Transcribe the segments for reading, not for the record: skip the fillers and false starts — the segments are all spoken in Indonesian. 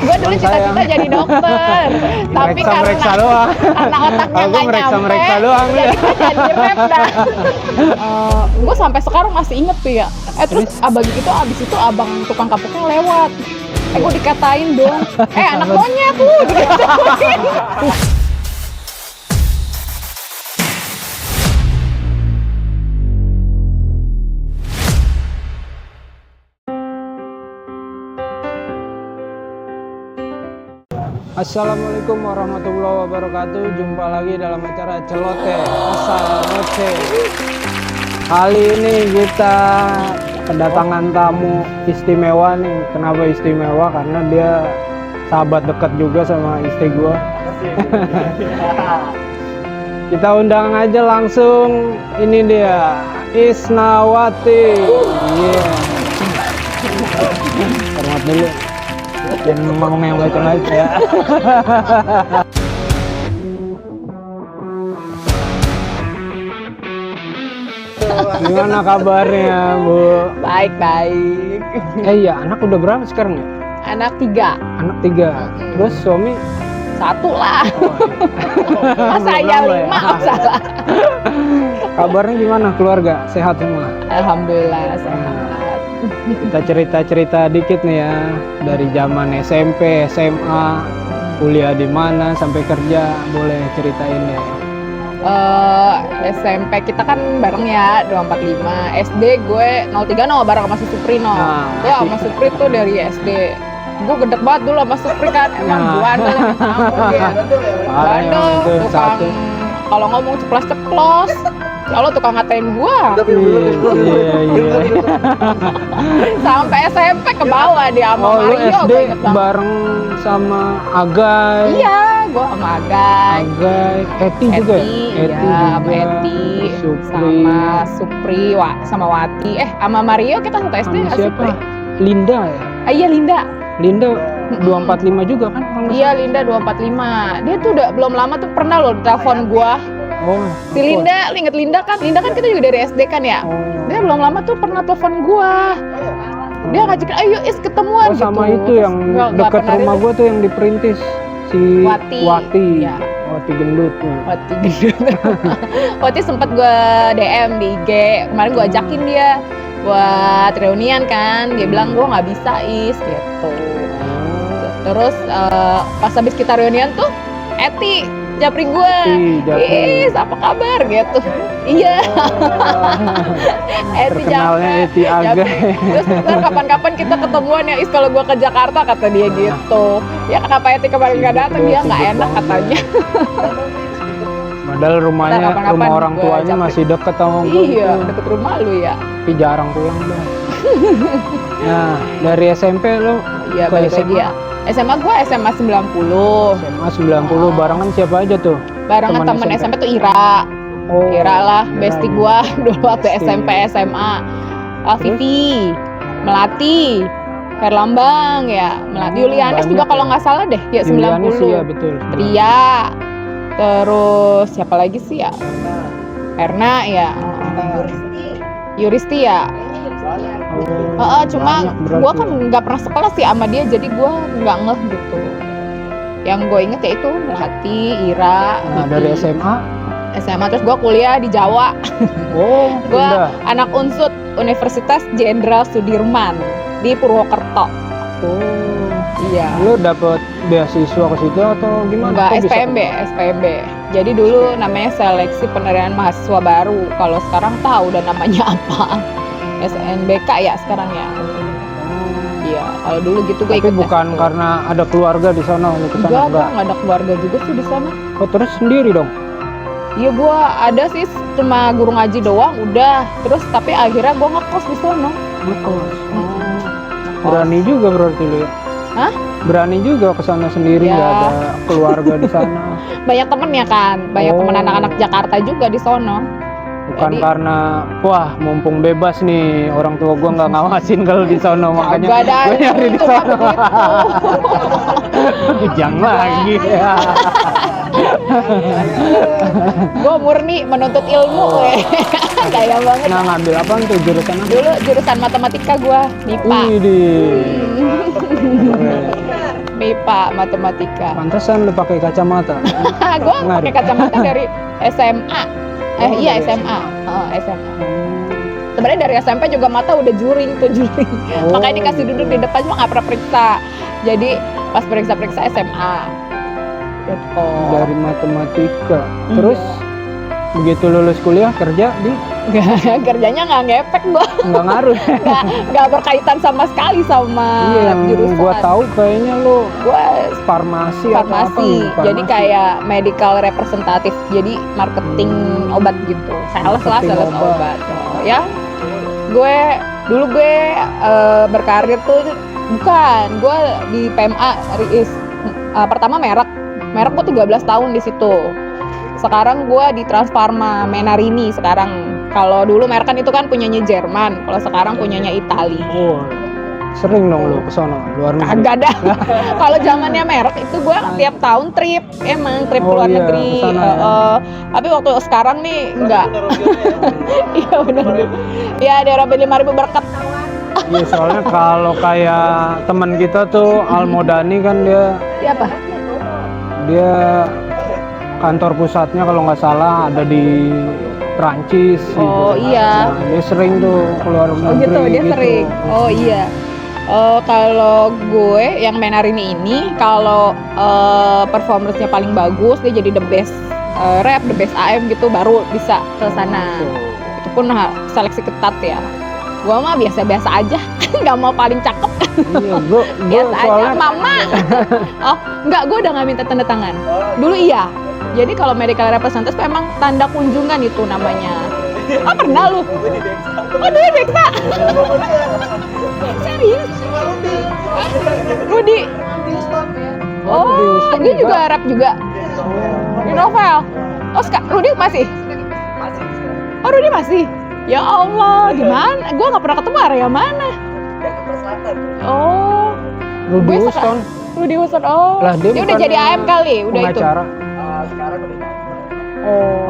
Gue dulu cita-cita jadi dokter, tapi Mereksa doang. karena otaknya Aku nggak nyampe, mereksa doang jadi ya. gue jadi rep dah. Gue sampai sekarang masih inget tuh ya. Terus abis itu abang tukang kapuknya lewat. Gue dikatain dong, anak monyet lu, dikatain. Assalamualaikum warahmatullahi wabarakatuh. Jumpa lagi dalam acara Celoteh Asal Ngoceh. Kali ini kita kedatangan tamu istimewa nih. Kenapa istimewa? Karena dia sahabat dekat juga sama istri gua. Kita undang aja langsung, ini dia Isnawati. Iya. Hormat dulu. Jangan ngomong yang baik-baik ya. Gimana kabarnya, Bu? Baik. Iya, anak udah berapa sekarang ya? Anak 3. Anak 3. Terus suami? 1 lah. Masa Belum ya nambah 5, salah. Kabarnya gimana keluarga? Sehat semua? Alhamdulillah sehat. Kita cerita-cerita dikit nih ya, dari zaman SMP, SMA, kuliah di mana sampai kerja, boleh ceritain deh. SMP kita kan bareng ya 245. SD gue 03 bareng sama si Supri no. Nah, Gue sama Supri tuh dari SD. Gue gedek banget dulu sama Supri kan. Emang bandel yang tamu dia. Bandel, tukang kalau ngomong ceplos-ceplos. Kalau tukang ngatain gua. Iya. Sampai SMP ke bawah dia sama Oh, lu Mario. SD Gua inget banget. bareng sama Agai. Iya, gua sama Agai. Eti juga. Iya, sama Eti, Supri. sama Supri, sama Wati. Sama Mario kita satu SD nggak Siapa? Supri? Linda ya? Iya Linda. Linda 245 juga kan? kalau nggak Iya Linda 245. Dia tuh udah belum lama tuh pernah loh telepon gua. salah. Oh, Si Linda, lu inget Linda kan? Linda kan kita juga dari SD kan ya. Oh. Dia belum lama tuh pernah telepon gua. Dia ngajakin, ayo Is ketemuan Oh, sama gitu. itu yang Nggak deket pernah rumah gua tuh yang diperintis si Wati. Iya. Wati gendut. Wati Wati sempet gue DM di IG. Kemarin gue ajakin dia buat reunian kan. Dia bilang gue nggak bisa Is gitu. Terus pas habis kita reunian tuh Eti japri gue. Is apa kabar gitu. Iya. Eti Terkenalnya Eti Agai. Terus ntar kapan-kapan kita ketemuan ya Is kalau gue ke Jakarta kata dia gitu. Ya kenapa Eti kemarin nggak datang, dia nggak enak katanya. Padahal rumahnya, Kapan-kapan rumah orang gua tuanya japri. masih deket sama gue. Iya, deket rumah lu ya. Tapi jarang pulang dah. Nah, dari SMP lo Iya, ke balik lagi ya. SMA gue SMA 90. SMA 90 barengan siapa aja tuh? Barengan temen SMP tuh Ira. Oh, Ira lah, Ira. bestie gue dulu waktu Bestie. SMP SMA. Terus? Vivi, Melati, Herlambang ya, Melati, Yulianes banyak juga kalau ya. nggak salah deh, ya 90. Yulianis iya betul. Ria, terus siapa lagi sih ya? Erna ya, Yuristi ya. Cuma gue kan nggak pernah sekelas sih sama dia, jadi gue nggak ngeh gitu. Yang gue inget ya itu Melati, Ira. Nah, Vivi. dari SMA SMA terus gue kuliah di Jawa. oh, Gue udah. anak Unsud Universitas Jenderal Sudirman di Purwokerto. Oh, Iya. lu dapet beasiswa ke situ atau gimana? Enggak, Kok bisa SPMB. Jadi dulu namanya seleksi penerimaan mahasiswa baru. Kalau sekarang tahu udah namanya apa? SNBK ya sekarang ya. Iya, kalau dulu gitu gue Tapi ikut. bukan karena ada keluarga di sana lu ke sana Enggak ada keluarga juga sih di sana. Oh, terus sendiri dong. Iya, gue ada sih cuma guru ngaji doang, udah. Terus tapi akhirnya gue ngekos di sana. Ngekos. Berani juga berarti lu ya? Hah? Berani juga ke sana sendiri, Ya. nggak ada keluarga di sana. Banyak temennya kan, banyak temen Oh. anak-anak Jakarta juga di sono. Bukan Jadi- karena wah mumpung bebas nih orang tua gua nggak ngawasin kalau di sono makanya Kagak ada gue nyari di itu mah sono. Bujang lagi ya. Gue murni menuntut ilmu, kaya banget. Nah, ngambil apa tuh jurusan apa? Dulu jurusan matematika gue, MIPA. Widih. MIPA, matematika. Pantesan lu pakai kacamata. Gue Nggak pakai ada. kacamata dari SMA. Oh, Iya dari SMA. SMA. Sebenarnya dari SMP juga mata udah juring tuh juring. Oh, Makanya dikasih gitu. duduk di depan cuma nggak pernah periksa. Jadi pas periksa SMA. Gitu. Dari matematika. Iya. Terus begitu lulus kuliah kerja di Kerjanya nggak ngefek gua, nggak ngaruh. nggak berkaitan sama sekali sama Iya, yang jurusan. gua tahu kayaknya lu Gua farmasi atau apa farmasi, nih? jadi Farmasi. kayak medical representative, jadi marketing obat gitu, sales lah, Marketing sales obat. obat. Ya, dulu gue berkarir tuh gue di PMA Riis. Pertama merek gue 13 tahun di situ. Sekarang gue di Transfarma Menarini sekarang. Kalau dulu merek kan itu kan punyanya Jerman, kalau sekarang punyanya Itali. Oh, sering dong lu ke sono luar negeri. Kagak dah. Kalau zamannya merek itu gue tiap tahun trip, emang trip Oh, luar iya, negeri. kesana ya. Tapi waktu sekarang nih enggak. Iya benar. Ya daerah 5.000 berkat. Iya, soalnya kalau kayak teman kita tuh Almodani kan Siapa? dia kantor pusatnya kalau nggak salah ada di Prancis gitu. Oh iya. Nah, dia sering tuh keluar Oh negeri gitu, dia sering. Oh iya. Kalau gue yang Menarini ini, kalau performance-nya paling bagus, dia jadi the best rep, the best AM gitu, baru bisa ke sana. Itu pun seleksi ketat ya. Gua mah biasa-biasa aja, nggak mau paling cakep. Iya, gua Biasa aja, soalnya mama. Oh, enggak, gue udah nggak minta tanda tangan. Dulu iya. Jadi kalau medical representative itu emang tanda kunjungan itu namanya. Ah pernah lu? Oh dulu Bekta. Serius? Rudi. Oh, dia juga rap juga. Di novel. Oh, Rudi masih? Oh, Rudi masih. Ya Allah, di mana? Gue nggak pernah ketemu area mana. Oh, Rudy gue Houston Rudi Houston. Oh, lah, dia udah bukan jadi AM kali, udah itu. pengacara.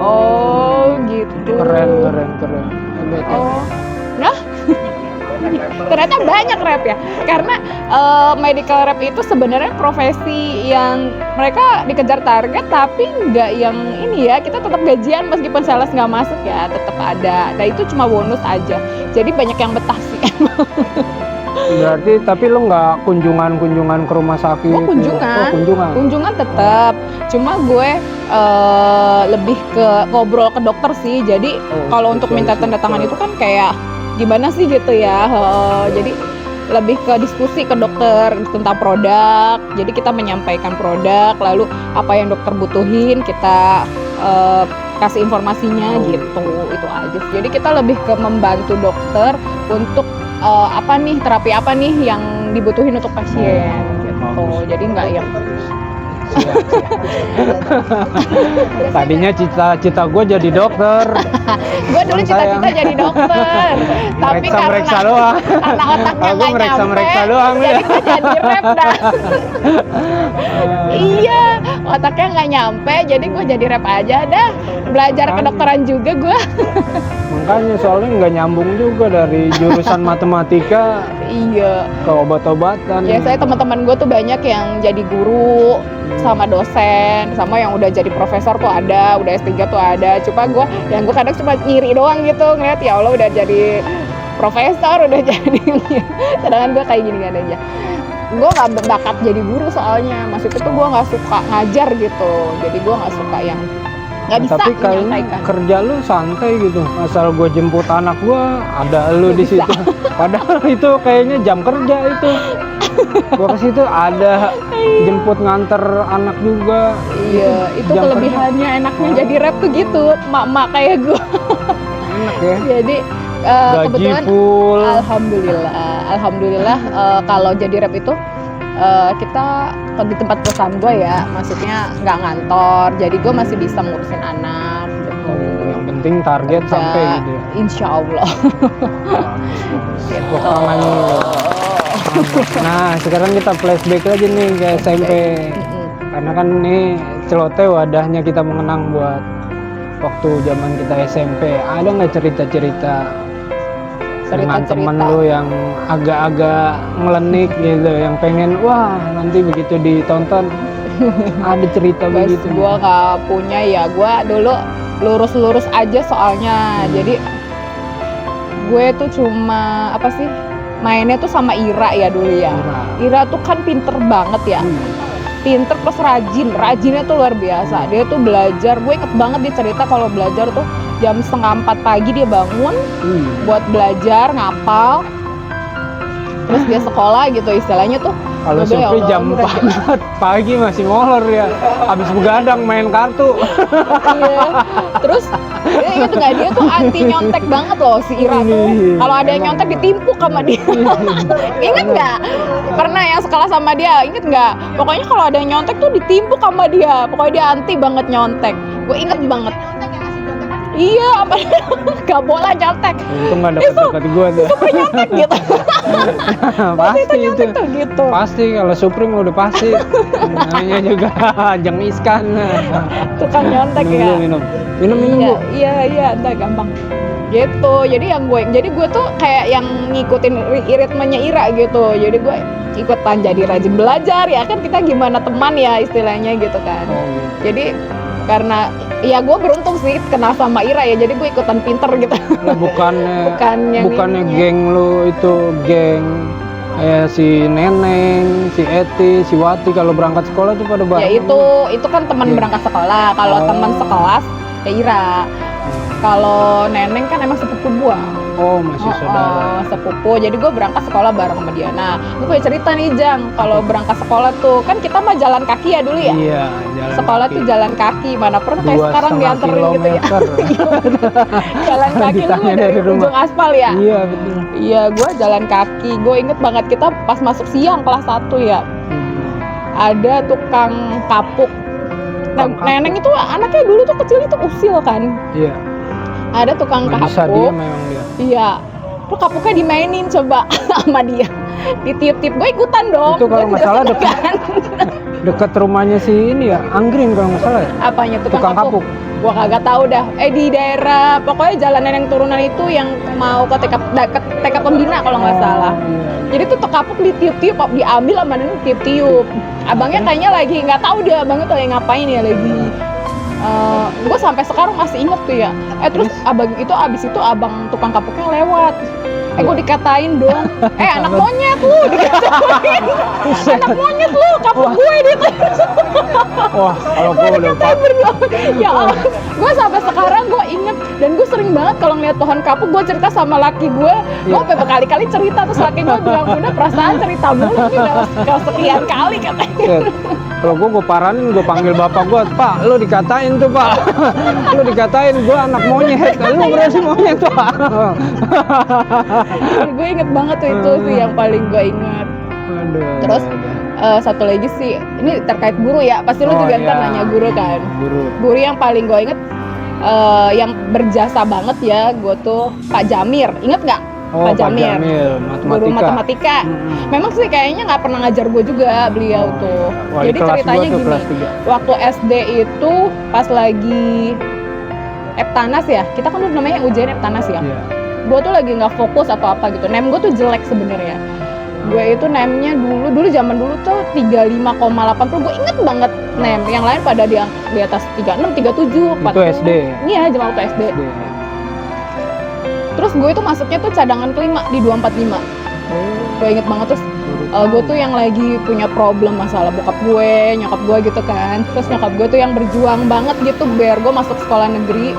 Oh, gitu. Keren. Hebat ya. Oh, nah, ternyata banyak rap ya. Karena medical rap itu sebenarnya profesi yang mereka dikejar target, tapi nggak yang ini ya. Kita tetap gajian meskipun sales nggak masuk ya, tetap ada. Nah itu cuma bonus aja. Jadi banyak yang betah sih. Berarti tapi lu nggak kunjungan ke rumah sakit? Gue kunjungan. Oh, kunjungan. Kunjungan tetap. Cuma gue lebih ke ngobrol ke dokter sih. Jadi kalau untuk minta tanda tangan itu kan kayak gimana sih gitu ya. Jadi lebih ke diskusi ke dokter tentang produk. Jadi kita menyampaikan produk, lalu apa yang dokter butuhin kita kasih informasinya gitu. Itu aja sih. Jadi kita lebih ke membantu dokter untuk terapi apa nih yang dibutuhin untuk pasien gitu. Jadi nggak yang Tadinya cita-cita gue jadi dokter. gue dulu cita-cita jadi dokter, tapi Meriksa karena doang. otaknya Aku nggak nyampe, meriksa doang jadi ya. gue jadi rep dah. Iya, otaknya nggak nyampe, jadi gue jadi rep aja dah. Belajar kedokteran juga gue. Makanya soalnya nggak nyambung juga dari jurusan matematika Iya. ke obat-obatan. Ya saya teman-teman gue tuh banyak yang jadi guru sama dosen, sama yang udah jadi profesor tuh ada, udah S3 tuh ada. Cuma gue kadang cuma ngiri doang gitu, ngeliat ya Allah udah jadi profesor, udah jadi sedangkan gue kayak gini aja. Gue nggak bakat jadi guru soalnya, maksudnya tuh gue nggak suka ngajar gitu, jadi gue nggak suka yang nggak bisa Tapi kayaknya menyampaikan. kerja lu santai gitu. Asal gue jemput anak gue, ada lu di Bisa. situ. Padahal itu kayaknya jam kerja itu. Gue ke situ ada jemput nganter anak juga. Iya, itu jam kelebihannya enaknya jadi rep tuh gitu, mak-mak kayak gue. Enak ya. Jadi Gaji kebetulan full. alhamdulillah kalau jadi rep itu kita di tempat perusahaan gue ya, maksudnya nggak ngantor, jadi gue masih bisa ngurusin anak gitu. Yang penting target Kerja, sampai gitu ya. Insya Allah. Gua kangen nih. Nah, sekarang kita flashback lagi nih ke SMP. Karena kan ini Celote wadahnya kita mengenang buat waktu zaman kita SMP. Ada nggak cerita-cerita dengan temen cerita-cerita. lu yang agak-agak ngelenik gitu, yang pengen wah nanti begitu ditonton ada cerita Pas begitu. gue nggak punya ya, gue dulu lurus-lurus aja soalnya. Jadi gue tuh cuma apa sih, mainnya tuh sama Ira ya dulu ya. Ira tuh kan pinter banget ya, pinter plus rajinnya tuh luar biasa. Dia tuh belajar, gue inget banget dia cerita kalau belajar tuh jam 3:30 pagi dia bangun buat belajar ngapal, terus dia sekolah gitu istilahnya tuh. Kalau Udah, ya Supri Allah, jam ini rajin. 4 pagi masih molor ya, habis begadang main kartu. Iya. Terus dia inget nggak, dia tuh anti nyontek banget loh si Ira tuh. Kalau ada yang nyontek ditimpuk sama dia. Ingat nggak? Pernah yang sekolah sama dia, inget nggak? Pokoknya kalau ada yang nyontek tuh ditimpuk sama dia. Pokoknya dia anti banget nyontek. Gue inget banget. Iya, apa gak boleh nyontek. Untung nggak deket-deket gue tuh. Supri nyontek gitu. Pasti itu. nyontek tuh gitu. Pasti kalau Supri mah udah pasti. Namanya juga jengiskan. Tukang nyontek ya. Minum Bu. Iya, entar gampang. Gitu. Jadi gue tuh kayak yang ngikutin ritmenya Ira gitu. Jadi gue ikutan jadi rajin belajar ya kan, kita gimana teman ya istilahnya gitu kan. Jadi karena ya gue beruntung sih kenal sama Ira ya, jadi gue ikutan pinter gitu. Lah, bukannya Bukannya geng lu itu geng kayak si Neneng, si Eti, si Wati kalau berangkat sekolah tuh pada bareng. Ya itu kan teman berangkat sekolah. Kalau teman sekelas ya Ira. Kalau Neneng kan emang sepupu gua. Oh, masih saudara. Sepupu. Jadi gue berangkat sekolah bareng sama dia. Nah, gue punya cerita nih Jang. Kalau berangkat sekolah tuh kan kita mah jalan kaki ya dulu ya. Iya, jalan Sekolah kaki. tuh jalan kaki. Mana pernah kayak sekarang 2,5 dianterin gitu ya. kilometer. Jalan kaki lu Ditanya dari dari rumah. ujung aspal ya. Iya, betul. Iya, gue jalan kaki. Gue inget banget kita pas masuk siang kelas 1 ya. Ada tukang kapuk. Nah, Tukang kapuk. Neneng itu anaknya dulu tuh kecil itu usil kan. Iya. Ada tukang Nggak bisa kapuk. dia memang dia. Iya. Terus kapuknya dimainin coba sama dia. Ditiup-tiup, gue ikutan dong. Itu kalau Gue nggak salah juga kan. Dekat rumahnya si ini ya, Anggrin kalau nggak salah ya. Apanya Tukang kapuk. Gua kagak tahu dah. Di daerah pokoknya jalan Neneng turunan itu yang mau ke TK Pembina kalau nggak salah. Iya. Jadi tuh kapuk ditiup-tiup, diambil sama Neneng tiup-tiup. Abangnya kayaknya lagi nggak tahu dia abangnya tuh lagi ngapain ya lagi. Gue sampai sekarang masih inget tuh ya. Terus abang itu abis itu abang tukang kapuknya lewat. Gue dikatain dong. Anak monyet lu, dikatain. Anak monyet lu, kapuk gue gitu. Wah, kalau gue udah Ya Allah, gue sampai sekarang gue inget dan gue sering banget kalau ngeliat pohon kapuk gue cerita sama laki gue. Gue sampai berkali-kali cerita terus laki gue bilang Bunda perasaan cerita mulu ini udah kesekian kali katanya. Kalau gue paranin, gue panggil bapak gue, Pak, lu dikatain tuh Pak, lu dikatain gue anak monyet, lu berarti monyet Pak. Gue inget banget tuh itu sih yang paling gue ingat. Aduh. Terus satu lagi sih, ini terkait guru ya, pasti lu juga ntar nanya guru kan. Guru yang paling gue inget, yang berjasa banget ya, gue tuh Pak Jamir, inget nggak? Pak Jamir, guru matematika. Memang sih kayaknya nggak pernah ngajar gue juga beliau tuh. Jadi ceritanya gini, waktu SD itu pas lagi Eptanas ya, kita kan udah namanya ujian Eptanas ya. Gue tuh lagi nggak fokus atau apa gitu. Nem gue tuh jelek sebenarnya. Gue itu nemnya dulu zaman dulu tuh 35,80. Gue inget banget nem. Yang lain pada di atas 36, 37, 40. Itu SD. Iya, zaman waktu SD. Terus gue itu masuknya tuh cadangan kelima di 245. Gue inget banget terus gue tuh yang lagi punya problem masalah bokap gue, nyokap gue gitu kan. Terus nyokap gue tuh yang berjuang banget gitu biar gue masuk sekolah negeri.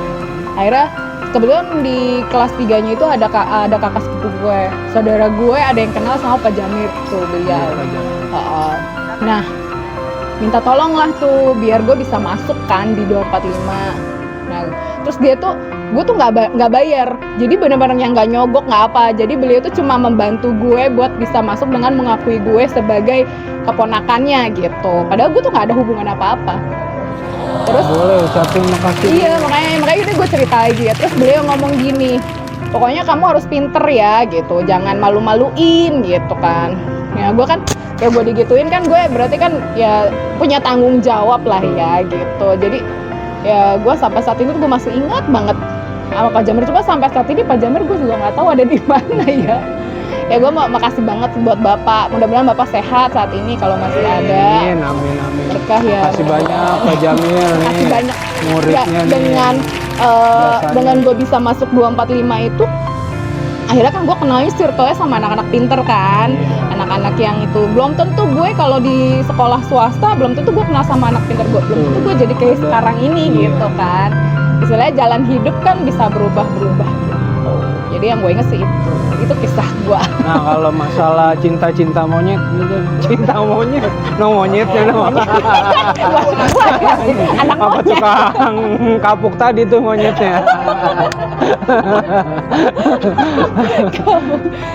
Akhirnya kebetulan di kelas 3-nya itu ada kakak sepupu gue. Saudara gue ada yang kenal sama Pak Jamir tuh beliau. Nah, minta tolong lah tuh biar gue bisa masuk kan di 245. Nah, terus dia tuh gue tuh nggak bayar, jadi benar-benar yang nggak nyogok nggak apa, jadi beliau tuh cuma membantu gue buat bisa masuk dengan mengakui gue sebagai keponakannya gitu, padahal gue tuh nggak ada hubungan apa-apa. Terus boleh ucapin makasih. Iya, makanya itu gue cerita lagi ya. Terus beliau ngomong gini, pokoknya kamu harus pinter ya gitu, jangan malu-maluin gitu kan. Ya gue kan kayak gue digituin kan, gue berarti kan ya punya tanggung jawab lah ya gitu. Jadi ya gue sampai saat ini tuh gue masih ingat banget sama Pak Jamir. Cuma sampai saat ini Pak Jamir gue juga nggak tahu ada di mana ya. Ya gue mau makasih banget buat Bapak. Mudah-mudahan Bapak sehat saat ini kalau masih ada. Amin, amin, amin. Berkah ya. Makasih banyak Pak Jamil nih. Makasih banyak. Muridnya Ya, nih. dengan gue bisa masuk 245 itu, akhirnya kan gue kenalnya circle-nya sama anak-anak pinter kan. Anak-anak yang itu belum tentu gue kalau di sekolah swasta belum tentu gue kenal sama anak pinter, belum tentu gue jadi kayak sekarang ini gitu kan. Istilahnya jalan hidup kan bisa berubah-berubah gitu. Jadi yang gue inget sih itu kisah gue. Nah kalau masalah cinta-cinta monyet gitu, cinta monyet, no monyetnya no. Anak Apa monyet. tukang kapuk tadi tuh monyetnya?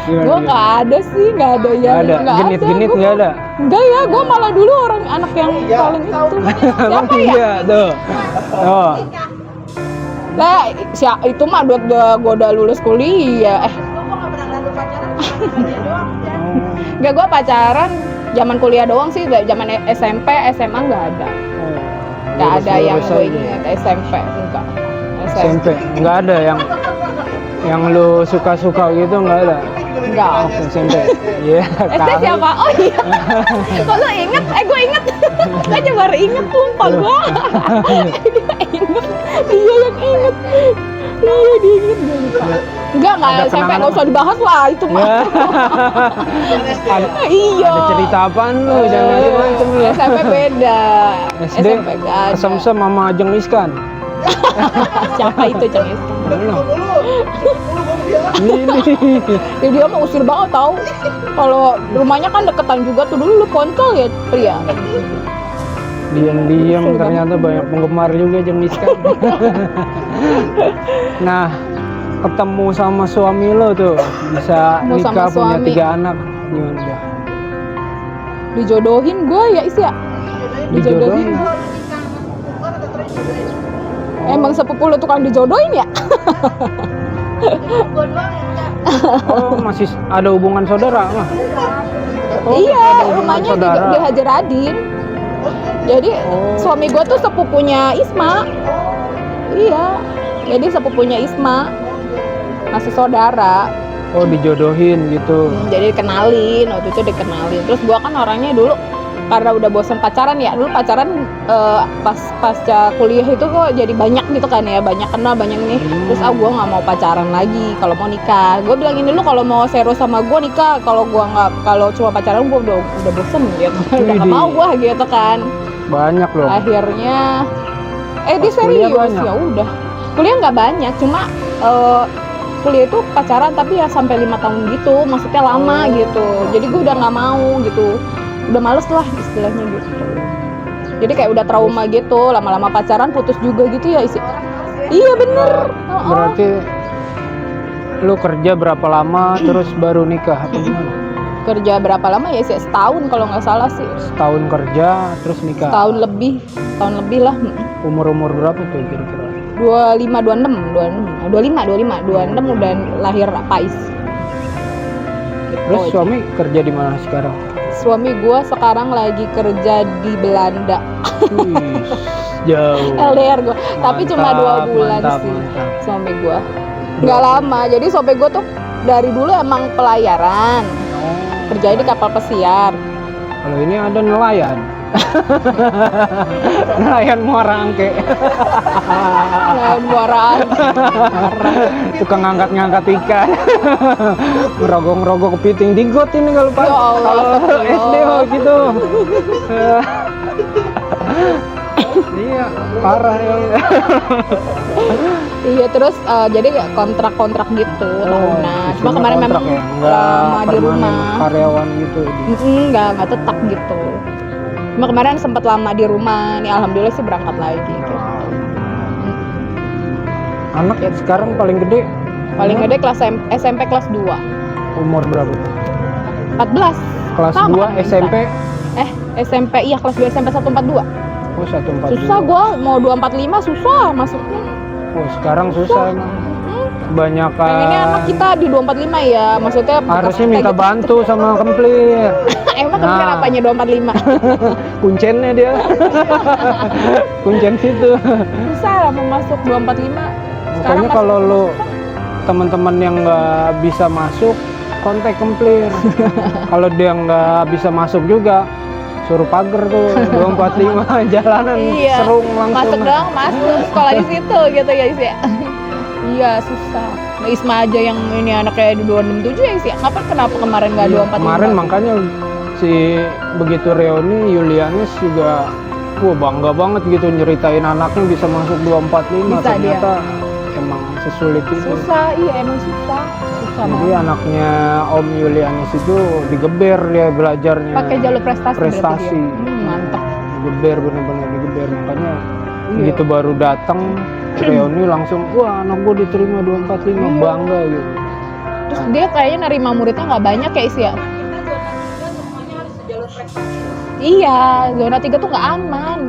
Gue nggak ada sih, nggak ada yang Nggak ada, genit-genit nggak ada. Enggak ya, gue malah dulu orang anak yang paling itu. Siapa ya? Iya tuh. Oh. Lah, itu mah gue udah lulus kuliah. Enggak, gue pacaran zaman kuliah doang sih, zaman SMP, SMA nggak ada. Nggak ada yang gue ingat, SMP enggak. SMP nggak ada yang lu suka-suka gitu, nggak ada. Enggak. Oke, SMP. Iya. SD siapa? Oh iya. Kok lu inget? Gue inget. Gue juga baru inget lupa gue. Dia inget. Dia yang inget. Iya dia inget gue lupa. Enggak SMP kenangan nggak usah dibahas lah itu mah. Ya. Iya. Ada cerita apaan lu? Jangan macam-macam lu. SMP beda. SD SMP gak ada. kesem-sem sama Ajeng Iskan. Siapa itu Cengiz? Ini. Ya, dia mah usir banget tau. Kalau rumahnya kan deketan juga tuh dulu Poncol ya pria. Diam-diam ternyata banyak penggemar juga Ajeng Iskan. Nah, ketemu sama suami lo tuh bisa Ketemu sama nikah punya suami. 3 anak gimana ya? Dijodohin gue ya Is ya. Dijodohin. Emang sepupu lu tukang dijodohin ya? Oh, masih ada hubungan saudara mah. Oh, Iya, ada hubungan rumahnya saudara. di Hajar Adin. Jadi Oh. suami gue tuh sepupunya Isma. Iya, jadi sepupunya Isma. Masih saudara. Oh, dijodohin gitu. Jadi dikenalin, waktu itu dikenalin. Terus gue kan orangnya dulu karena udah bosan pacaran ya, dulu pacaran pasca kuliah itu kok jadi banyak gitu kan ya, banyak kenal, banyak nih. Terus gue nggak mau pacaran lagi, kalau mau nikah gue bilang ini lu kalau mau serius sama gue nikah, kalau cuma pacaran gue udah bosen gitu. Udah nggak mau gue gitu kan. Banyak loh. Akhirnya dia Pas kuliah serius banyak. ya udah. Kuliah nggak banyak, cuma kuliah itu pacaran tapi ya sampai 5 tahun gitu, maksudnya lama gitu. Jadi gue udah nggak mau gitu, udah males lah istilahnya gitu. Jadi kayak udah trauma gitu, lama-lama pacaran putus juga gitu ya isi. Iya bener. Berarti lu kerja berapa lama terus baru nikah apa gimana? Kerja berapa lama ya sih? Setahun kalau nggak salah sih. Setahun kerja terus nikah. Tahun lebih lah. Umur berapa tuh kira-kira? 25 udah lahir Pais. Terus Gitu. suami kerja di mana sekarang? Suami gue sekarang lagi kerja di Belanda. Wih, jauh. LDR gue, tapi cuma 2 bulan mantap, sih. mantap. Suami gue nggak lama, jadi suami gue tuh dari dulu emang pelayaran, kerjanya di kapal pesiar. Kalau ini ada nelayan. Nelayan muara angke. Muaraan. Tukang ngangkat-ngangkat ikan. Ngerogok-ngerogok kepiting di got ini kalau pas. Ya Allah, Kalau astagfirullah. SD gitu. Iya, parah ya. Iya terus jadi kontrak gitu tahunan. Cuma sistemnya kemarin kontrak memang ya? Nggak lama di permanen rumah. karyawan gitu. Nggak tetap gitu. Cuma kemarin sempat lama di rumah. Nih alhamdulillah sih berangkat lagi. Gitu. Anak sekarang paling gede Paling gede kelas SMP kelas 2. umur berapa tuh? 14. Kelas Sama 2 kan, SMP. SMP iya kelas 2 SMP 142. Oh, 142. Susah gua mau 245 susah masuknya. Oh, sekarang susah emang. Kebanyakan. Pengennya anak kita di 245 ya, maksudnya Harusnya minta gitu. bantu sama kemplir. Emang kemarin Nah. apanya 245? Kuncennya dia. Kuncen situ. Susah lah mau masuk 245. Pokoknya masih kalau lu susah. teman-teman yang nggak bisa masuk, kontak Kemplir. Kalau dia nggak bisa masuk juga, suruh pagar tuh 245 jalanan Iya, serung langsung. masuk doang masuk sekolah di situ gitu ya Is ya. Iya susah. Nah, Isma aja yang ini anaknya di 267 ya Is ya. Kenapa kemarin nggak Iya, 245? kemarin makanya si begitu reuni Julianus juga bangga banget gitu nyeritain anaknya bisa masuk 245. Bisa Ternyata emang sesulit itu. Susah, iya emang susah. Susah Jadi banget. anaknya Om Julianus itu digeber dia belajarnya. Pakai jalur prestasi. berarti Prestasi. dia. Mantap. Digeber, bener-bener digeber. Makanya Iya. begitu baru datang reuni langsung wah anak gue diterima 245, Iya. bangga gitu. Terus dia kayaknya nerima muridnya nggak banyak ya Is ya. Iya, zona 3 tuh nggak aman.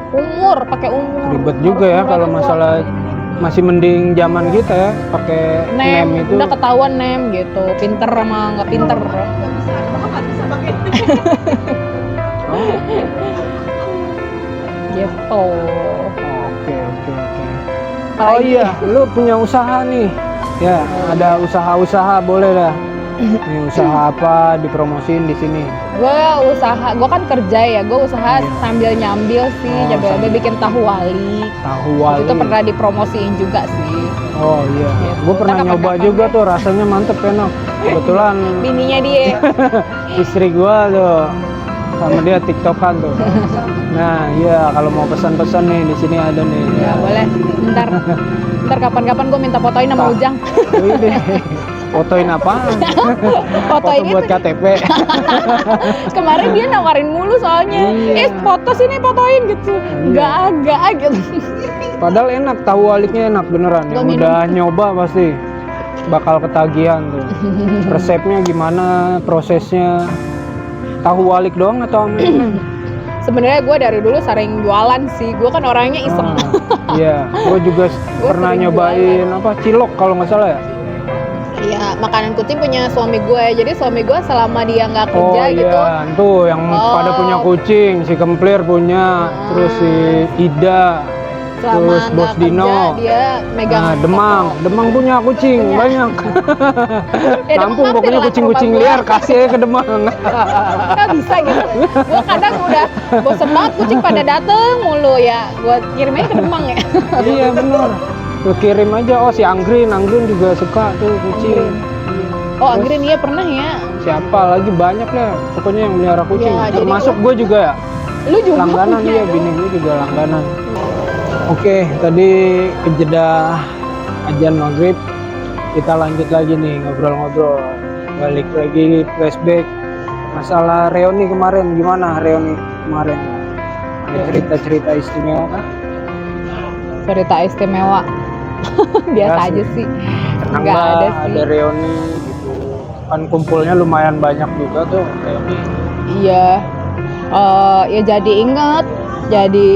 Umur, pakai umur. Ribet juga ya Harus kalau murah masalah, masih mending zaman kita ya pakai nem nem itu. udah ketahuan nem gitu, pinter sama nggak pinter. Oh, Gitu. oke. Oh Apalagi? iya, lu punya usaha nih. Ya, ada usaha-usaha boleh dah. Ini usaha apa dipromosin di sini? Gue kan kerja ya, gue usaha Iya. sambil nyambil sih, Oh, nyambil sambil. bikin tahu wali. Tahu Waktu wali. itu pernah dipromosiin juga sih. Oh iya, Gitu. gue pernah Ntar nyoba kapan-kapan juga deh. tuh, rasanya mantep enak. Kebetulan Bininya dia. istri gue tuh sama dia tiktokan tuh. Nah iya, kalau mau pesan-pesan nih di sini ada nih. Ya boleh, ntar kapan-kapan gue minta fotoin sama Pak. Ujang. Wih, fotoin apaan? Foto Fotoin buat itu. KTP. Kemarin dia nawarin mulu soalnya. Iya. Foto sini fotoin gitu. Iya. Gak gitu. Padahal enak, tahu waliknya enak beneran. Gua Yang minum. udah nyoba pasti bakal ketagihan tuh. Resepnya gimana, prosesnya? Tahu walik doang atau sama ini? Sebenarnya gue dari dulu sering jualan sih. Gue kan orangnya iseng. Iya, gue juga pernah sering nyobain apa cilok kalau nggak salah ya. Iya, makanan kucing punya suami gue. Jadi suami gue selama dia nggak kerja Oh gitu, iya, tuh yang pada punya kucing, si Kemplir punya, terus si Ida, selama terus Bos nggak kerja Dino. dia megang Nah, Demang punya kucing Punya. banyak. Ya, Lampung Demang pokoknya mampir lah ke kucing-kucing rumah liar kasih aja ke Demang. nggak bisa gitu. Gue kadang udah bosen banget kucing pada dateng mulu ya. Gue kirimnya ke Demang ya. Iya benar. Lu kirim aja, oh si Anggrin juga suka tuh kucing. Oh, Anggrin iya pernah ya. Siapa lagi banyak lah, pokoknya yang melihara kucing. Ya, jadi Termasuk gue juga ya. Lu juga Langganan punya dia, tuh. bini gue juga langganan. Oke, tadi kejeda ajan maghrib, kita lanjut lagi nih ngobrol-ngobrol. Balik lagi flashback masalah reuni kemarin, gimana reuni kemarin? Ada cerita-cerita istimewa kan? Cerita istimewa. Biasa Biasa. aja sih. Senang Nggak nggak ada sih. ada reuni gitu? Kan kumpulnya lumayan banyak juga tuh reuni. Iya. Ya jadi inget, jadi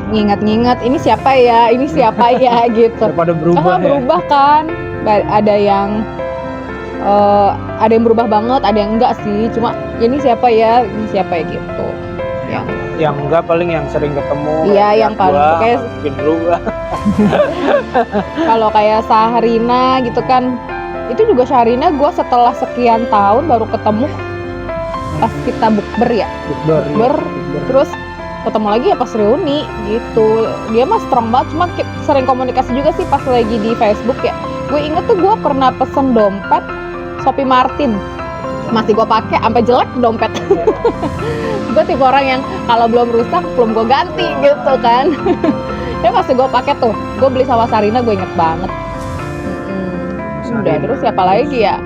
nginget-nginget ini siapa ya gitu. Daripada berubah ya. Berubah kan. Ada yang berubah banget, ada yang enggak sih. Cuma ini siapa ya gitu. Yang enggak paling yang sering ketemu. Iya, yang paling kayak mungkin berubah. kalau kayak Sahrina gitu kan. Itu juga Sahrina gue setelah sekian tahun baru ketemu pas kita bukber ya. Bukber, iya, Bukber. bukber. Terus ketemu lagi ya pas reuni gitu. Dia mah strong banget, cuma sering komunikasi juga sih pas lagi di Facebook ya. Gue inget tuh gue pernah pesen dompet Shopee Martin, masih gue pakai sampai jelek dompet. Gue tipe orang yang kalau belum rusak belum gue ganti gitu kan. Ya masih gue pakai tuh, gue beli sama Sarina, gue inget banget. Udah, terus siapa lagi ya?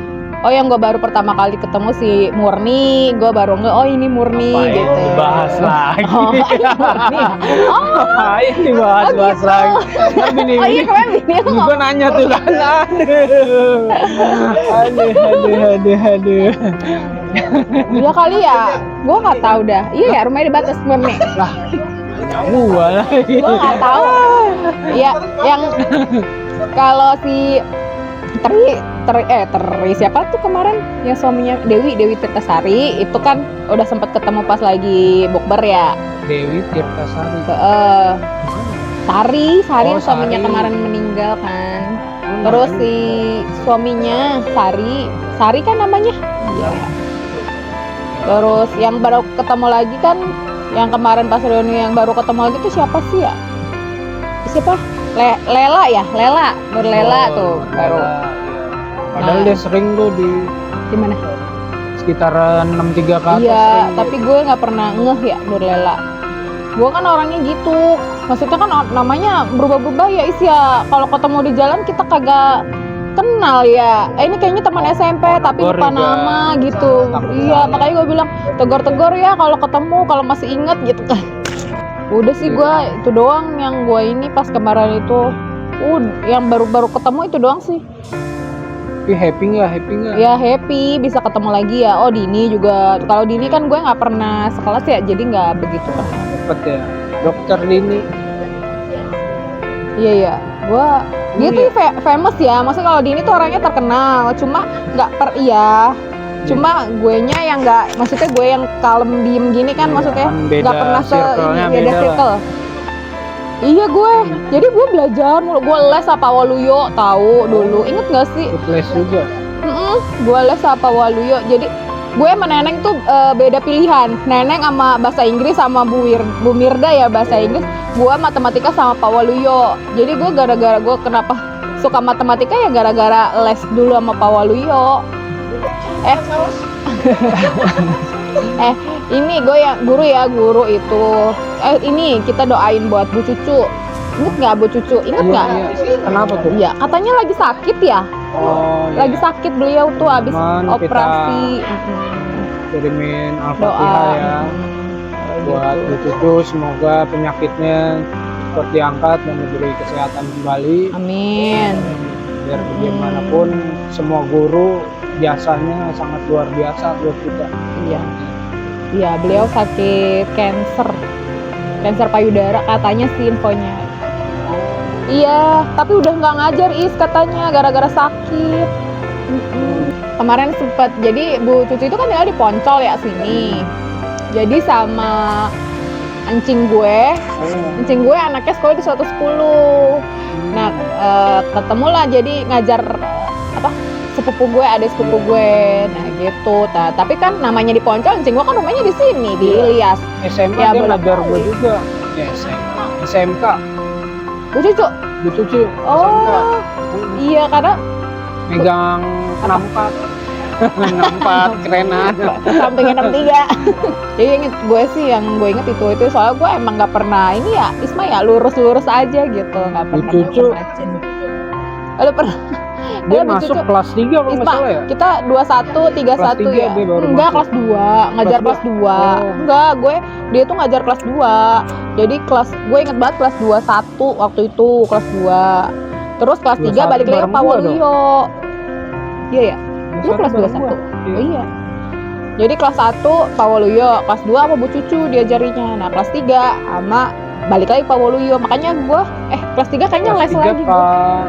Oh, yang gue baru pertama kali ketemu si Murni, gue baru oh ini Murni Apa gitu. dibahas lagi. Oh, ini Murni. Oh, Ini bahas gitu. lagi. Ntar bini Oh iya, kemarin bini lu gue ngomong. nanya tuh kan. Aduh. Iya kali ya, gue nggak tahu dah. Iya ya, rumahnya di batas Murni. Lah, gua lagi. Gue nggak tahu. Iya, yang kalau si Teri siapa tuh kemarin yang suaminya Dewi Tirtasari itu kan udah sempat ketemu pas lagi bukber ya. Dewi Tirtasari. Sari Oh, yang suaminya Sari. kemarin meninggal kan. Oh, Terus namanya. si suaminya Sari kan namanya. Iya. Terus yang baru ketemu lagi kan, yang kemarin pas reuni yang baru ketemu lagi tuh siapa sih ya? Siapa? Lela ya, Nur Lela Oh, tuh Nur baru. Lela, iya. Padahal Nah. dia sering tuh di Di mana? sekitaran 63 ke atas. Iya, sering tapi dia. gue nggak pernah ngeh ya Nur Lela. Gue kan orangnya gitu, maksudnya kan namanya berubah-berubah ya Is ya. Kalau ketemu di jalan kita kagak kenal ya. Ini kayaknya teman SMP tapi negor lupa juga. nama gitu. Takut Iya, salah. makanya gue bilang tegur-tegur ya kalau ketemu, kalau masih inget gitu kan. Udah sih Iya. gue itu doang yang gue ini pas kemarin itu. Yang baru-baru ketemu itu doang sih. Tapi happy nggak? Ya happy bisa ketemu lagi ya. Oh Dini juga. Kalau Dini kan gue nggak pernah sekelas ya, jadi nggak begitu kan. Cepet ya. Dokter Dini. Iya. Dia tuh famous ya. Maksudnya kalau Dini tuh orangnya terkenal. Cuma nggak Cuma guenya yang nggak. Maksudnya gue yang kalem diem gini kan. Iya, maksudnya kan beda nggak pernah circle-nya beda beda lah. circle. Iya gue. Jadi gue belajar mulu. Gue les apa Waluyo tahu dulu. Inget nggak sih? Ikut les juga. Gue les apa Waluyo. Jadi gue sama Neneng tuh beda pilihan. Neneng sama bahasa Inggris sama Bu Mirda ya bahasa Inggris. Gue matematika sama Pak Waluyo. Jadi gue gara-gara gue kenapa suka matematika ya gara-gara les dulu sama Pak Waluyo. Ini gue yang guru itu. Ini kita doain buat Bu Cucu. Ingat nggak Bu Cucu? Ingat nggak? Iya. Kenapa tuh? Iya, katanya lagi sakit ya. Oh, iya. Lagi sakit beliau tuh habis Cuman operasi. Kirimin Doa. Al-Fatihah ya buat Bu Cucu, semoga penyakitnya cepat diangkat dan diberi kesehatan kembali. Amin. Biar bagaimanapun semua guru jasanya sangat luar biasa buat kita. Iya, beliau sakit kanker payudara katanya sih infonya. Iya, tapi udah nggak ngajar Is katanya gara-gara sakit. Kemarin sempet, jadi Bu Cucu itu kan tinggal di Poncol ya sini. Jadi sama encing gue anaknya sekolah di 110. Nah, ketemulah jadi ngajar sepupu gue, adik sepupu gue. Nah, gitu. Tapi kan namanya di Poncol, encing gue kan rumahnya di sini, di Ilyas. SMA Ya, dia bolak ngajar gue balik. juga. Ya, SMA. SMK. Bu Cucu. Bu Cucu. SMK. Oh, iya karena Megang 64. 64 kerenan. sampingnya 63. Jadi inget gue sih yang gue inget itu soalnya gue emang nggak pernah ini ya Isma ya lurus aja gitu, nggak Bu pernah Cucu. macem. Lalu pernah Dia Bu masuk Cucu. kelas 3 kalau nggak Isma, salah ya. kita 21, 31 Kelas 3 ya. dia baru Enggak, masuk. kelas 2, ngajar Kelas kelas 2. Oh. Enggak, dia tuh ngajar kelas 2. Jadi gue inget banget kelas 21 waktu itu, kelas 2. Terus kelas 3 21 balik lagi ke bareng Pak gua Waluyo. Iya ya. Lu kelas 21? Iya. Oh iya. Jadi kelas 1 Pak Waluyo, kelas 2 sama Bu Cucu diajarinya. Nah, kelas 3 sama balik lagi Pak Waluyo. Makanya gue kelas 3 kayaknya les Kelas 3 lagi gua. Pak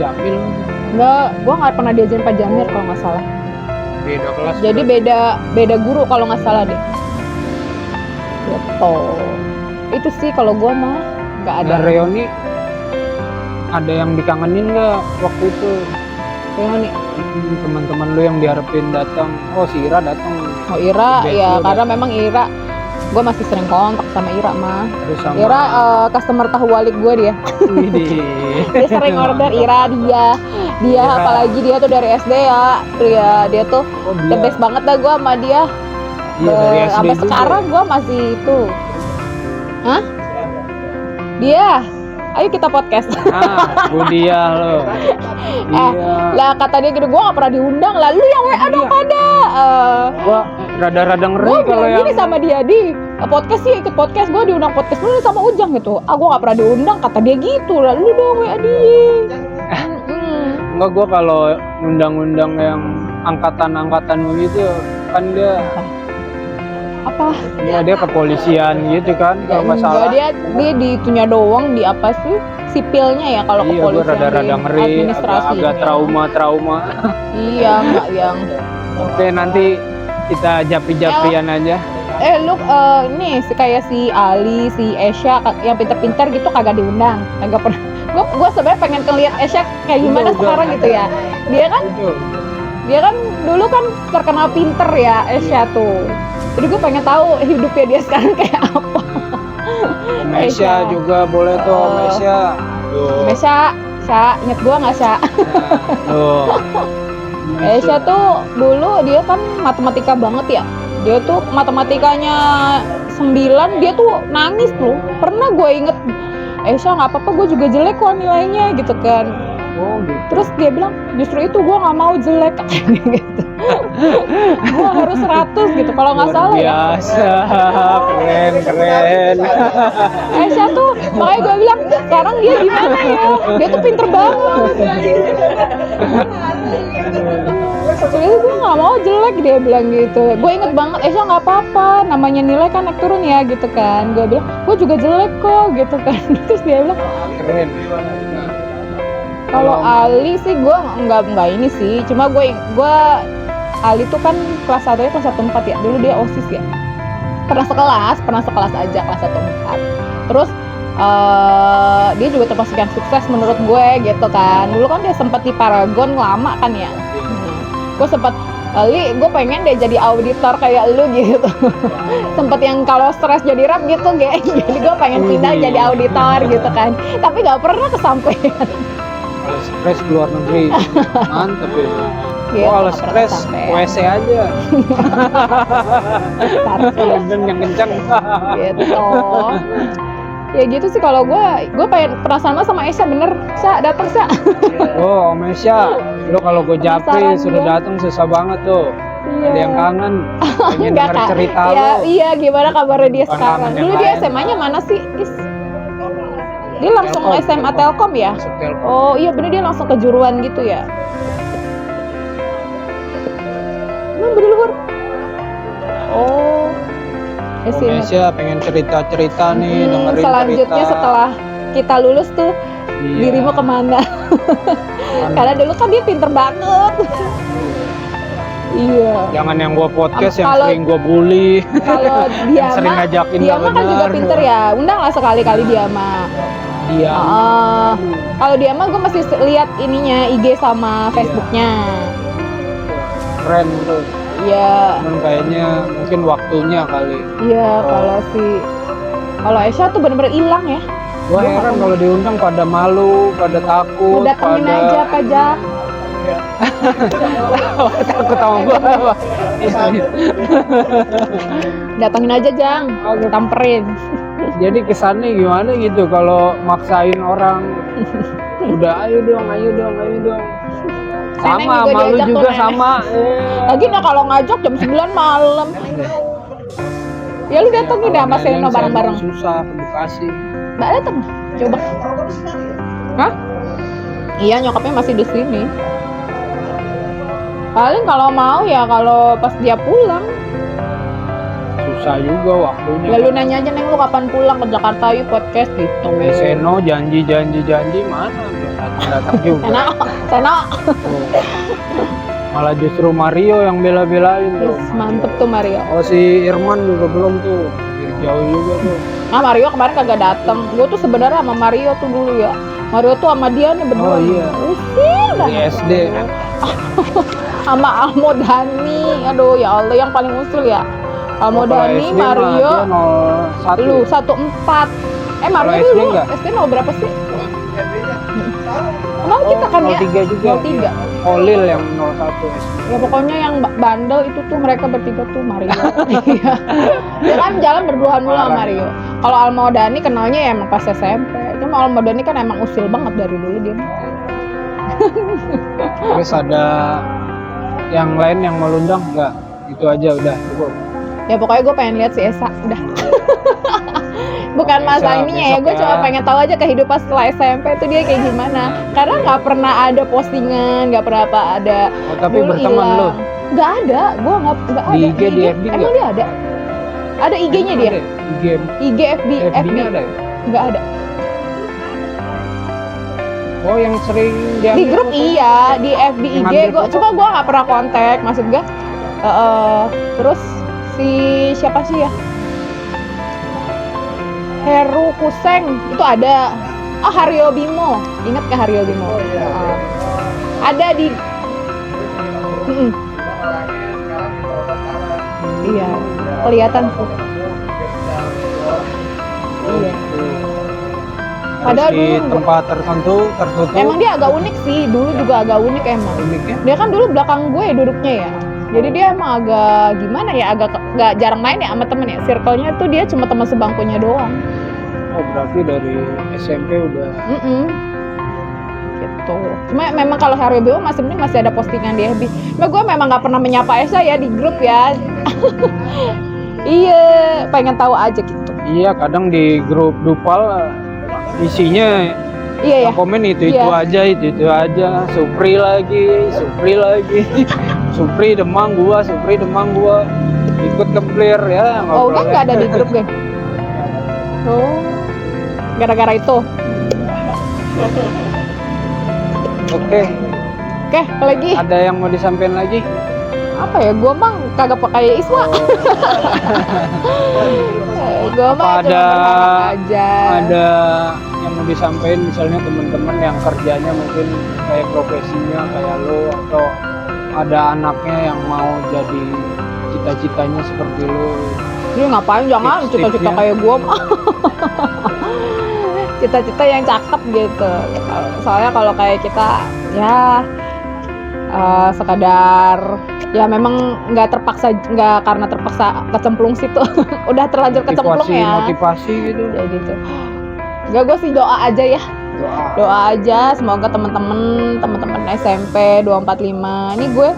Jamil. Enggak, gue nggak pernah diajarin Pak Jamir kalau nggak salah. Beda kelas. Jadi beda guru kalau nggak salah deh. Gitu. Itu sih kalau gue mah nggak ada. Ada reuni. Ada yang dikangenin nggak waktu itu? Reuni. Teman-teman lu yang diharapin datang. Oh, si Ira datang. Oh Ira, Best ya lu karena datang. memang Ira, gue masih sering kontak sama Ira mah. Terus sama Ira customer tahu walik gue dia. Widih. Dia sering order Ira dia Ira. apalagi dia tuh dari SD ya. Dia tuh Oh, the dia. best banget dah gue sama dia. Iya, dari SD Sampai juga. sekarang gue masih itu. Hah? Dia. Ayo kita podcast. Nah, dia lo. Iya. Lah kata dia gitu, gue gak pernah diundang. Lah lu yang WA dong pada. Gua rada-rada ngeri Gue kalau bilang yang gini sama dia di podcast sih, ikut podcast gue diundang podcast lu sama Ujang gitu. Gue gak pernah diundang, kata dia gitu. Lah lu dong WA dia. enggak, gua kalau undang-undang yang angkatan-angkatan begitu kan dia Apa? dia kepolisian gitu kan kalau nggak salah. Dia di itunya doang, di apa sih? Sipilnya ya kalau Iya, gua kepolisian. rada-rada di ngeri, administrasi. agak trauma. Iya, enggak yang Oke, nanti kita japi-japian aja. lu ini kayak si Ali, si Esya yang pinter-pinter gitu kagak diundang, kagak pernah. Gue sebenarnya pengen ngeliat Esya kayak gimana sekarang gitu ya. Dia kan dulu kan terkenal pinter ya Esya tuh. Jadi gue pengen tahu hidupnya dia sekarang kayak apa. Mesya juga boleh tuh, Mesya. Mesya, inget gue nggak Sya? Tuh. Esya tuh dulu dia kan matematika banget ya. Dia tuh matematikanya 9, dia tuh nangis loh. Pernah gue inget, Esya nggak apa-apa, gue juga jelek kok nilainya gitu kan. Oh gitu. Terus dia bilang, justru itu gue nggak mau jelek gitu. Gue harus 100 gitu, kalau nggak salah ya. Biasa, keren. Esya tuh, makanya gue bilang, sekarang dia gimana ya? Dia tuh pinter banget. Jadi gue nggak mau jelek, dia bilang gitu. Gue inget banget, Esya nggak apa-apa, namanya nilai kan naik turun ya gitu kan. Gue bilang, gue juga jelek kok gitu kan. Terus dia bilang, Keren. kalau Ali sih gue nggak ini sih, cuma gue Ali tuh kan kelas 1 nya kelas 1-4 ya, dulu dia OSIS ya, pernah sekelas aja kelas 1-4. Terus dia juga termasuk yang sukses menurut gue gitu kan. Dulu kan dia sempat di Paragon lama kan ya. Gue sempat Ali, gue pengen deh jadi auditor kayak lu gitu. Sempet yang kalau stres jadi rap gitu, geng. Jadi gue pengen pindah jadi auditor gitu kan. Tapi nggak pernah kesampaian. Kalau stres keluar negeri, mantep itu. Gitu, Kalau nggak pernah stres kesampaian. WC aja. Dan yang kencang. Gitu. Ya gitu sih kalau gue pengen penasaran sama Esya, bener Sya, dateng Sya. Oh, Mesya, lu kalau gue japri Penasaran suruh gua. datang susah banget tuh. Iya. Ada yang kangen, pengen Enggak, denger Kak. cerita Ya, lu. iya, gimana kabarnya dia Bukan sekarang? kangen yang Dulu dia lain. SMA-nya mana sih, Is? Dia langsung Telkom, SMA Telkom ya? Masuk Telkom. Oh iya bener, dia langsung kejuruan gitu ya? Emang berluhur? Oh, ya sih. Mesya pengen cerita-cerita nih, dengerin Selanjutnya cerita. setelah kita lulus tuh, Iya. dirimu kemana? Karena dulu kan dia pinter banget. Iya. Jangan yang gua podcast yang Kalau- sering gua bully. Kalau dia Yang sering mah, ngajakin dia nggak mah kan juga benar. pinter ya. Undang lah sekali-kali dia mah. Dia Kalau dia mah gue masih lihat ininya IG sama Facebooknya. keren tuh. Iya, Cuman kayaknya mungkin waktunya kali. iya. Kalau Esya tuh bener-bener hilang ya. Gua heran kalau diundang pada malu, pada takut, Datengin aja apa aja. takut sama gua. Datengin aja Jang, tamperin. Jadi kesannya gimana gitu kalau maksain orang udah ayo dong. Neneng Sama, juga malu diajak tuh, juga Neneng. sama. Lagi nah kalau ngajak jam 9 malam. Ya lu datengin dah sama Neneng Seno bareng-bareng. susah ke Bekasi. Mbak dateng, coba. Hah? Iya, nyokapnya masih di sini. Paling kalau mau ya kalau pas dia pulang. Susah juga waktunya. Lalu nanya aja, Neng lu kapan pulang ke Jakarta yuk podcast gitu. Seno janji mana belum datang juga. Seno. Tuh. Malah justru Mario yang bela-belain tuh. Yes, mantep tuh Mario. Oh si Irman juga belum tuh. Jauh juga tuh. Nah Mario kemarin kagak datang. Gue tuh sebenarnya sama Mario tuh dulu ya. Mario tuh sama dia nih berdua. Oh, iya. Usil dah. Di SD. Sama Almodani. Aduh ya Allah, yang paling usul ya. Almodani, Kalau SD mah Mario, dia 01. lu 14. Mario Kalau dulu SD nggak? SD mau berapa sih? Kenapa kita kan ya? 03 juga. 03. Olil yang 01 SD. Ya pokoknya yang bandel itu tuh mereka bertiga tuh Mario. Iya. Dia kan jalan berduaan mulu sama Mario. Kalau Almodani kenalnya ya emang pas SMP. Cuma Almodani kan emang usil banget dari dulu dia. Terus ada yang lain yang mau undang nggak? Itu aja udah cukup. Ya pokoknya gue pengen lihat si Esa udah. Bukan masa Besok, ininya ya, gue besok cuma ya. pengen tahu aja kehidupan setelah SMP itu dia kayak gimana. Karena nggak pernah ada postingan, nggak pernah apa ada. Oh, tapi Dulu berteman hilang. lu? Nggak ada, gue nggak ada. Di IG, di FB emang nggak? dia ada? Ada IG-nya dia? Ada, IG, FB, FB-nya ada ya? nggak ada. Oh yang sering dia Di grup iya, di FB, IG Ngambil gue, foto? cuma gue nggak pernah kontak, maksud gue. Terus Si siapa sih ya? Heru Kuseng itu ada. Oh, Haryo Bimo. Ingat ke Haryo Bimo? Ada di Mm-mm. Iya, kelihatan sih. Iya. Padahal Terus di dulu tempat tertutup emang dia agak unik sih, dulu juga agak unik emang. uniknya. Dia kan dulu belakang gue duduknya ya. Jadi dia emang agak gimana ya, agak nggak jarang main ya sama temen ya. Circle-nya tuh dia cuma teman sebangkunya doang. Oh, berarti dari SMP udah. Gitu. Cuma memang kalau Haryo Bimo masih mending masih ada postingan di FB. Cuma gue memang nggak pernah menyapa Esa ya di grup ya. Iya, pengen tahu aja gitu. Iya, kadang di grup Dupal isinya Iya ya. komen itu aja, itu aja. Supri lagi. Supri Demang gua. Ikut keplir ya. Oh, udah nggak ada di grup kan? Oh, gara-gara itu. Oke, Apalagi ada yang mau disampaikan lagi? apa ya? Gua mah kagak pakai Isma. Gua mah cuma berharap aja. Ada yang mau disampaikan, misalnya teman-teman yang kerjanya mungkin kayak profesinya kayak lo, atau ada anaknya yang mau jadi cita-citanya seperti lo. Dia ngapain, jangan cita-cita Tips-tipsnya. kayak gua mah. Cita-cita yang cakep gitu. Soalnya kalau kayak kita ya sekadar ya memang nggak karena terpaksa kecemplung situ. Udah terlanjur kecemplung ya. Motivasi gitu. Ya gitu. Enggak, gue sih doa aja ya. Doa aja semoga teman-teman SMP 245 ini gue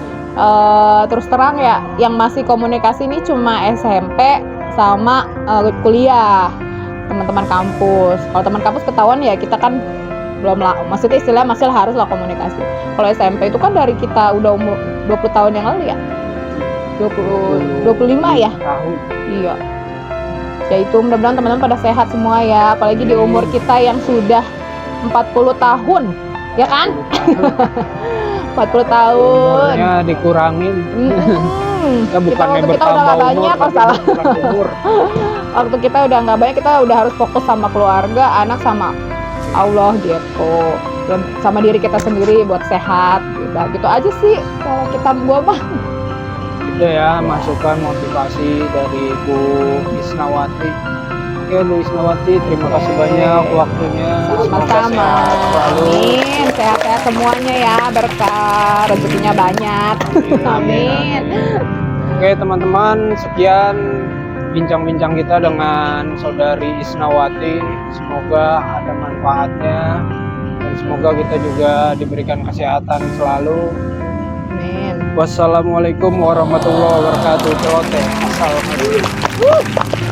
terus terang ya yang masih komunikasi ini cuma SMP sama kuliah, teman-teman kampus. Kalau teman kampus ketahuan ya kita kan belum lah, maksudnya istilah masih harus lah komunikasi. Kalau SMP itu kan dari kita udah umur 20 tahun yang lalu ya, 25 ya. Tahun. Iya. Ya itu mudah-mudahan teman-teman pada sehat semua ya, apalagi di umur kita yang sudah 40 tahun, ya kan? 40 tahun. Umurnya dikurangin. Kita bukannya waktu kita udah nggak banyak, tapi salah. berkurang umur. Waktu kita udah nggak banyak, kita udah harus fokus sama keluarga, anak sama Allah gitu. Dan sama diri kita sendiri buat sehat. Gitu aja sih kalau kita gua mah. Itu ya masukan motivasi dari Bu Isnawati. Oke Bu Isnawati, terima kasih banyak waktunya. Semoga Sama-sama. sehat selalu. Amin. Sehat-sehat semuanya ya, berkah, rezekinya banyak. Amin. Oke teman-teman, sekian bincang-bincang kita dengan saudari Isnawati. Semoga ada manfaatnya dan semoga kita juga diberikan kesehatan selalu. Amin. Wassalamualaikum warahmatullahi wabarakatuh. Celoteh. Assalamualaikum.